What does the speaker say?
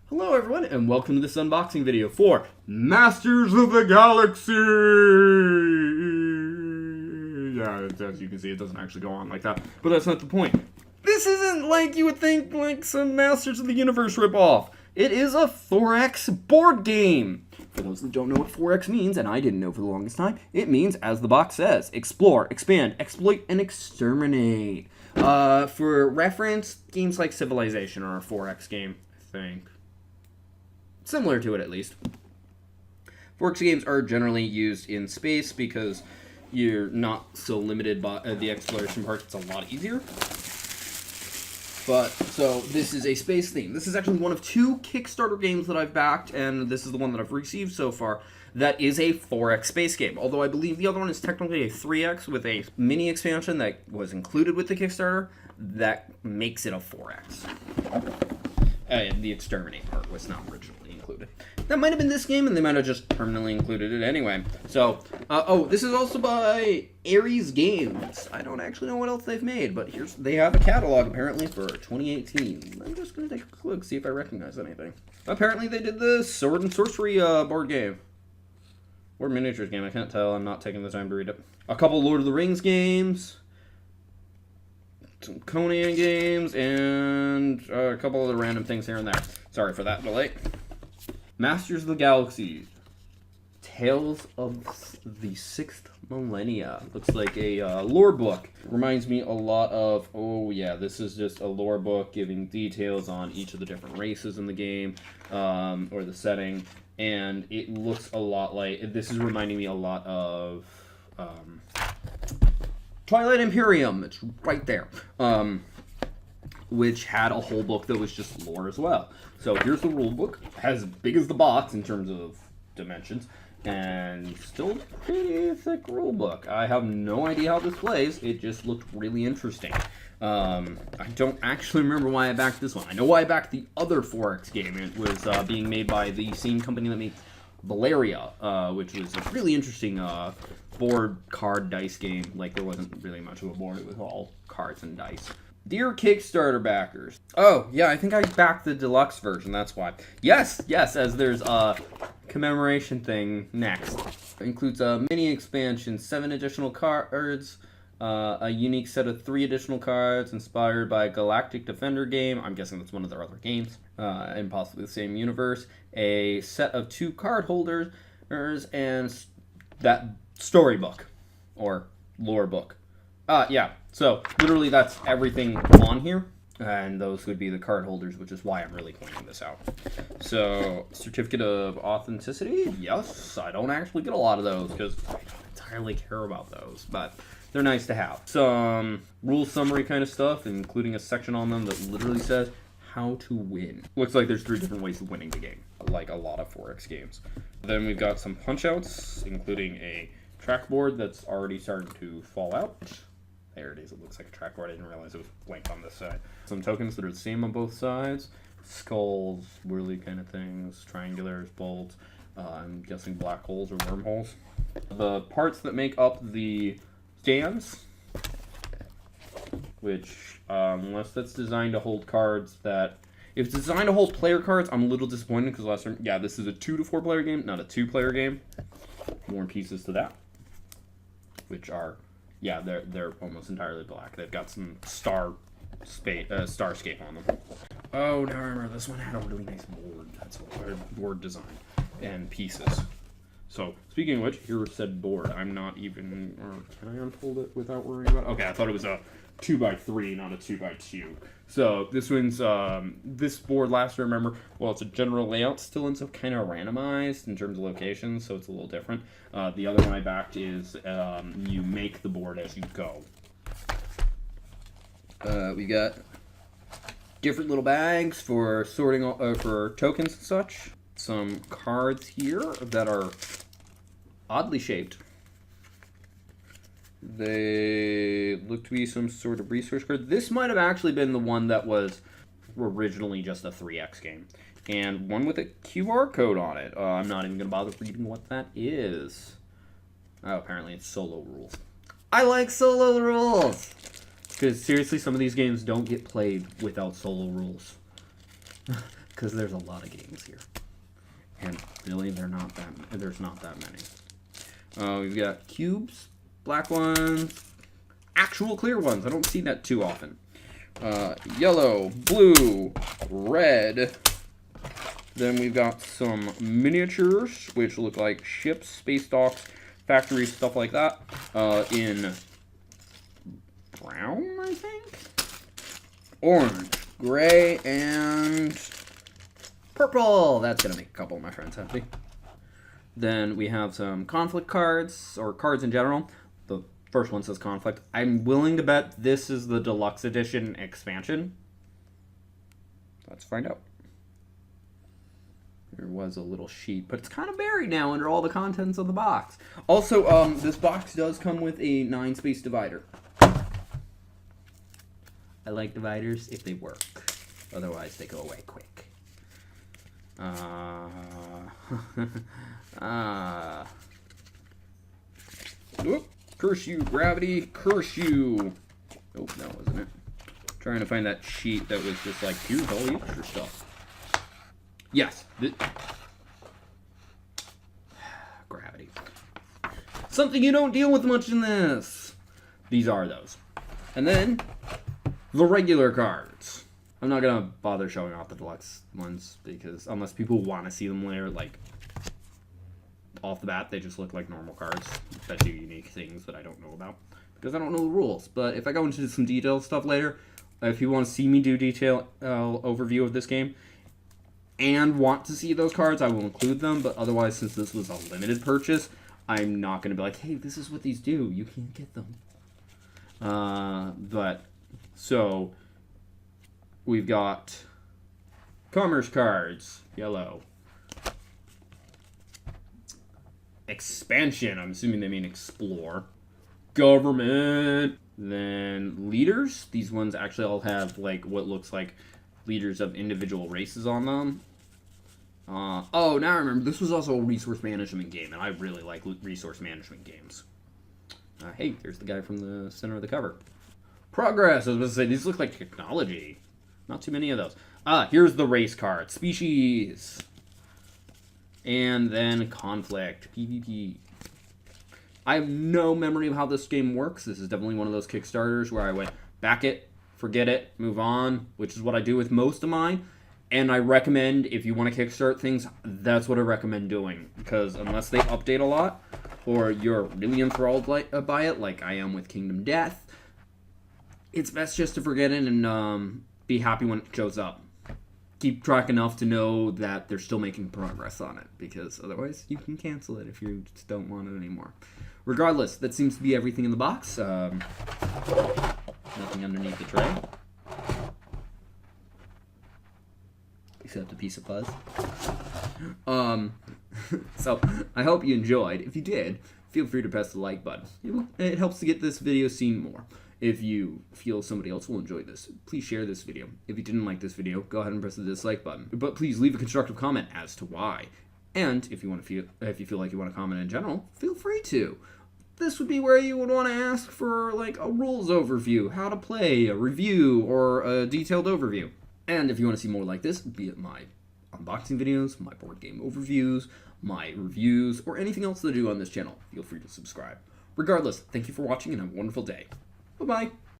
Hello everyone, and welcome to this unboxing video for Masters of the Galaxy! Yeah, as you can see, it doesn't actually go on like that, but that's not the point. This isn't like you would think, like some Masters of the Universe ripoff. It is a 4X board game. For those that don't know what 4X means, and I didn't know for the longest time, it means, as the box says, explore, expand, exploit, and exterminate. For reference, games like Civilization are a 4X game, I think. Similar to it, at least. 4X games are generally used in space because you're not so limited by the exploration part. It's a lot easier. But, so, this is a space theme. This is actually one of two Kickstarter games that I've backed, and this is the one that I've received so far, that is a 4X space game. Although I believe the other one is technically a 3X with a mini expansion that was included with the Kickstarter that makes it a 4X. The exterminate part was not originally included. That might have been this game, and they might have just permanently included it anyway. So, this is also by Ares Games. I don't actually know what else they've made, but they have a catalog apparently for 2018. I'm just gonna take a look, see if I recognize anything. Apparently they did the Sword and Sorcery board game. Or miniatures game, I can't tell. I'm not taking the time to read it. A couple Lord of the Rings games. Some Conan games, and a couple other random things here and there. Sorry for that delay. Masters of the Galaxy. Tales of the Sixth Millennia. Looks like a lore book. Reminds me a lot of, oh yeah, this is just a lore book giving details on each of the different races in the game, or the setting. And it looks a lot like, this is reminding me a lot of, Twilight Imperium, it's right there, which had a whole book that was just lore as well. So here's the rule book, as big as the box in terms of dimensions, and still pretty thick rule book. I have no idea how this plays, it just looked really interesting. I don't actually remember why I backed this one. I know why I backed the other 4X game. It was being made by the same company that made Valeria, which was a really interesting board card dice game. Like, there wasn't really much of a board, it was all cards and dice. Dear Kickstarter backers. Oh, yeah, I think I backed the deluxe version, that's why. Yes, as there's a commemoration thing next. It includes a mini expansion, 7 additional cards, a unique set of 3 additional cards inspired by a Galactic Defender game. I'm guessing that's one of their other games, and possibly the same universe. A set of 2 card holders, and that storybook, or lore book. Yeah, so literally that's everything on here, and those would be the card holders, which is why I'm really pointing this out. So, certificate of authenticity, yes, I don't actually get a lot of those, because I don't entirely care about those, but they're nice to have. Some rule summary kind of stuff, including a section on them that literally says how to win. Looks like there's 3 different ways of winning the game, like a lot of 4X games. Then we've got some punch-outs, including a trackboard that's already starting to fall out. There it is, it looks like a trackboard. I didn't realize it was blank on this side. Some tokens that are the same on both sides. Skulls, whirly kind of things, triangulars, bolts, I'm guessing black holes or wormholes. The parts that make up the stands, which, unless that's designed to hold cards that... If it's designed to hold player cards, I'm a little disappointed, because last time, yeah, this is a 2 to 4 player game, not a 2-player game. More pieces to that, which are, yeah, they're almost entirely black. They've got some starscape on them. Oh, now I remember this one had a really nice board. That's what board design and pieces. So, speaking of which, here's said board. I'm not even, or can I unfold it without worrying about it? Okay, I thought it was a 2x3, not a 2x2. So, this one's, this board, last I remember, well, it's a general layout, still ends up kind of randomized in terms of locations, so it's a little different. The other one I backed is, you make the board as you go. We got different little bags for sorting, for tokens and such. Some cards here that are oddly shaped. They look to be some sort of resource card. This might have actually been the one that was originally just a 3X game. And one with a QR code on it. I'm not even going to bother reading what that is. Oh, apparently it's solo rules. I like solo rules! Because seriously, some of these games don't get played without solo rules. because there's a lot of games here. And really, there's not that many. We've got cubes, black ones, actual clear ones. I don't see that too often. Yellow, blue, red. Then we've got some miniatures, which look like ships, space docks, factories, stuff like that. In brown, I think? Orange, gray, and purple. That's going to make a couple of my friends happy. Then we have some conflict cards, or cards in general. The first one says conflict. I'm willing to bet this is the deluxe edition expansion. Let's find out. There was a little sheet, but it's kind of buried now under all the contents of the box. Also, this box does come with a 9-space divider. I like dividers if they work. Otherwise, they go away quick. Whoop, curse you, gravity, curse you. Oh, that wasn't it. Trying to find that sheet that was just like, here's all the extra stuff. Yes. Gravity. Something you don't deal with much in this. These are those. And then, the regular cards. I'm not going to bother showing off the deluxe ones, because unless people want to see them later, like, off the bat, they just look like normal cards that do unique things that I don't know about, because I don't know the rules. But if I go into some detailed stuff later, if you want to see me do detail overview of this game, and want to see those cards, I will include them. But otherwise, since this was a limited purchase, I'm not going to be like, hey, this is what these do. You can't get them. So, we've got commerce cards, yellow. Expansion, I'm assuming they mean explore. Government. Then leaders. These ones actually all have like what looks like leaders of individual races on them. Oh, now I remember, this was also a resource management game, and I really like resource management games. Hey, there's the guy from the center of the cover. Progress, I was about to say, these look like technology. Not too many of those. Here's the race card. Species. And then conflict. PvP. I have no memory of how this game works. This is definitely one of those Kickstarters where I went, back it, forget it, move on, which is what I do with most of mine. And I recommend, if you want to kickstart things, that's what I recommend doing. Because unless they update a lot, or you're really enthralled by it, like I am with Kingdom Death, it's best just to forget it and be happy when it shows up. Keep track enough to know that they're still making progress on it, because otherwise you can cancel it if you just don't want it anymore. Regardless, that seems to be everything in the box. Nothing underneath the tray. Except a piece of fuzz. So, I hope you enjoyed. If you did, feel free to press the like button. It helps to get this video seen more. If you feel somebody else will enjoy this, please share this video. If you didn't like this video, go ahead and press the dislike button. But please leave a constructive comment as to why. And if you feel like you want to comment in general, feel free to. This would be where you would want to ask for like a rules overview, how to play, a review, or a detailed overview. And if you want to see more like this, be it my unboxing videos, my board game overviews, my reviews, or anything else that I do on this channel, feel free to subscribe. Regardless, thank you for watching and have a wonderful day. Bye-bye.